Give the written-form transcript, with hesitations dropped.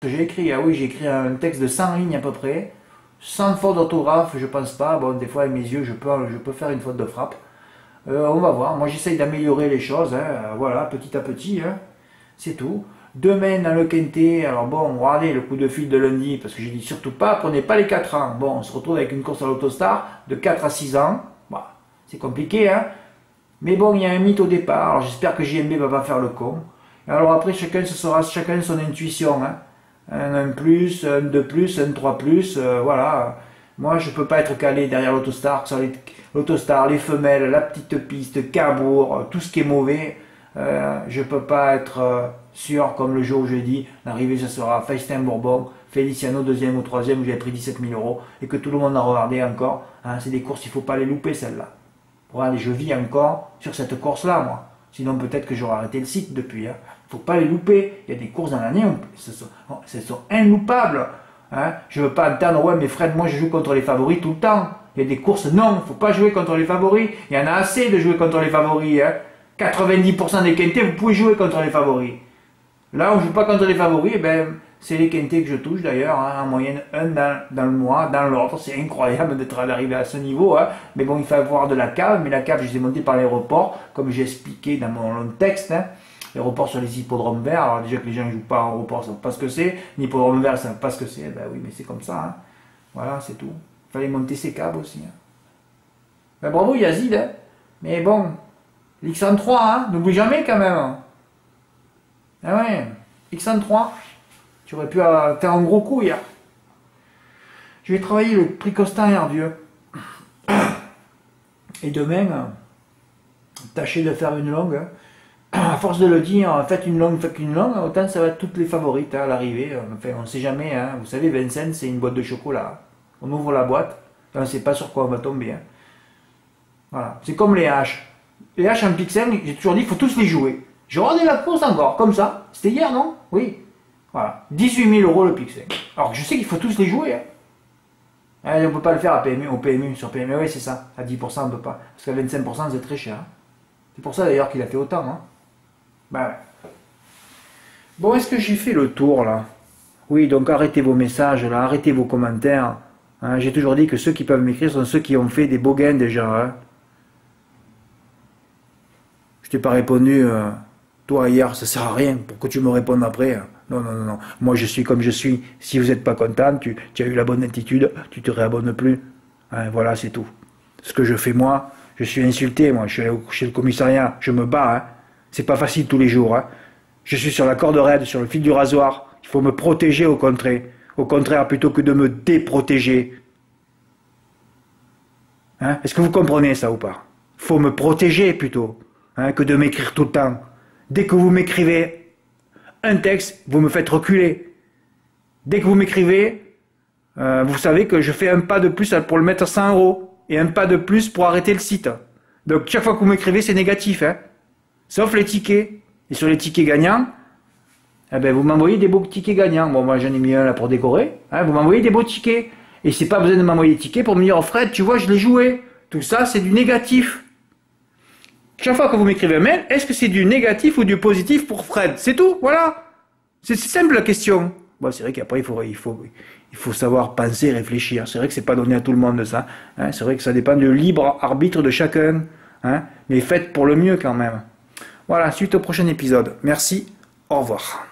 J'ai écrit, ah oui, j'ai écrit un texte de 100 lignes à peu près, sans faute d'orthographe, je pense pas. Bon, des fois avec mes yeux, je peux faire une faute de frappe. On va voir. Moi, j'essaye d'améliorer les choses, hein, voilà, petit à petit, hein, c'est tout. Demain dans le Quintet, alors bon, regardez le coup de fil de lundi, parce que j'ai dit surtout pas, prenez pas les 4 ans. Bon, on se retrouve avec une course à l'Autostar de 4 à 6 ans. Bah, c'est compliqué, hein. Mais bon, il y a un mythe au départ, alors j'espère que JMB va pas faire le con. Alors après, chacun son intuition, hein. Un plus, un 2 plus, un 3 plus, voilà. Moi, je peux pas être calé derrière l'Autostar, l'Autostar, les femelles, la petite piste, Cabourg, tout ce qui est mauvais. Je peux pas être sûr, comme le jour où j'ai dit, l'arrivée ce sera Feistin Bourbon, Feliciano deuxième ou troisième, où j'ai pris 17 000 euros, et que tout le monde a regardé encore. Hein, c'est des courses, il faut pas les louper, celles-là. Regardez, je vis encore sur cette course-là, moi. Sinon, peut-être que j'aurais arrêté le site depuis. Hein. Faut pas les louper. Il y a des courses dans l'année, ce sont inloupables. Hein. Je veux pas entendre, ouais, mais Fred, moi je joue contre les favoris tout le temps. Il y a des courses, non, faut pas jouer contre les favoris. Il y en a assez de jouer contre les favoris. Hein. 90% des quintés, vous pouvez jouer contre les favoris. Là, on joue pas contre les favoris, eh ben, c'est les quintés que je touche d'ailleurs, hein, en moyenne 1 dans le mois, dans l'ordre. C'est incroyable d'être arrivé à ce niveau. Hein. Mais bon, il faut avoir de la cave, mais la cave, je les ai montée par l'aéroport, comme j'ai expliqué dans mon long texte. Hein. Les reports sur les hippodromes verts, alors déjà que les gens ne jouent pas en report, ils ne savent pas ce que c'est, les hippodromes verts, ils ne savent pas ce que c'est, ben oui, mais c'est comme ça, hein. Voilà, c'est tout. Il fallait monter ses câbles aussi. Hein. Ben bravo Yazid, hein. Mais bon, l'X103, hein, n'oublie jamais quand même. Hein. Ah ouais, X103, tu aurais pu faire un gros coup hier. Je vais travailler le prix Costin Hervieux. Et demain, tâchez de faire une longue. Hein. À force de le dire, faites une longue, autant ça va être toutes les favorites hein, à l'arrivée. Enfin, on ne sait jamais. Hein. Vous savez, Vincennes, c'est une boîte de chocolat. On ouvre la boîte, et on ne sait pas sur quoi on va tomber. Hein. Voilà. C'est comme les haches. Les haches en pixel, j'ai toujours dit qu'il faut tous les jouer. J'ai regardé la course encore, comme ça. C'était hier, non? Oui. Voilà. 18 000 euros le pixel. Alors je sais qu'il faut tous les jouer. Hein. On ne peut pas le faire à PMU, au PMU, sur PMU, oui, c'est ça. À 10%, on ne peut pas. Parce qu'à 25%, c'est très cher. Hein. C'est pour ça d'ailleurs qu'il a fait autant. Hein. Ben ouais. Bon, est-ce que j'ai fait le tour là? Oui, donc arrêtez vos messages là, arrêtez vos commentaires. Hein, j'ai toujours dit que ceux qui peuvent m'écrire sont ceux qui ont fait des beaux gains déjà. Hein. Je t'ai pas répondu, toi hier, ça sert à rien pour que tu me répondes après. Hein. Non, non, non, non. Moi je suis comme je suis. Si vous n'êtes pas content, tu as eu la bonne attitude, tu te réabonnes plus. Hein, voilà, c'est tout. Ce que je fais moi, je suis insulté, moi, je suis allé chez le commissariat, je me bats. Hein. C'est pas facile tous les jours. Hein. Je suis sur la corde raide, sur le fil du rasoir. Il faut me protéger au contraire. Au contraire, plutôt que de me déprotéger. Hein? Est-ce que vous comprenez ça ou pas? Il faut me protéger plutôt, hein, que de m'écrire tout le temps. Dès que vous m'écrivez un texte, vous me faites reculer. Dès que vous m'écrivez, vous savez que je fais un pas de plus pour le mettre à 100 euros. Et un pas de plus pour arrêter le site. Donc chaque fois que vous m'écrivez, c'est négatif. Hein? Sauf les tickets. Et sur les tickets gagnants, eh ben, vous m'envoyez des beaux tickets gagnants. Bon, moi j'en ai mis un là pour décorer. Hein, vous m'envoyez des beaux tickets. Et c'est pas besoin de m'envoyer des tickets pour me dire, oh Fred, tu vois, je l'ai joué. Tout ça, c'est du négatif. Chaque fois que vous m'écrivez un mail, est-ce que c'est du négatif ou du positif pour Fred? C'est tout, voilà. C'est simple la question. Bon, c'est vrai qu'après, il faut savoir penser, réfléchir. C'est vrai que c'est pas donné à tout le monde ça. Hein, c'est vrai que ça dépend du libre arbitre de chacun. Hein, mais faites pour le mieux quand même. Voilà, suite au prochain épisode. Merci, au revoir.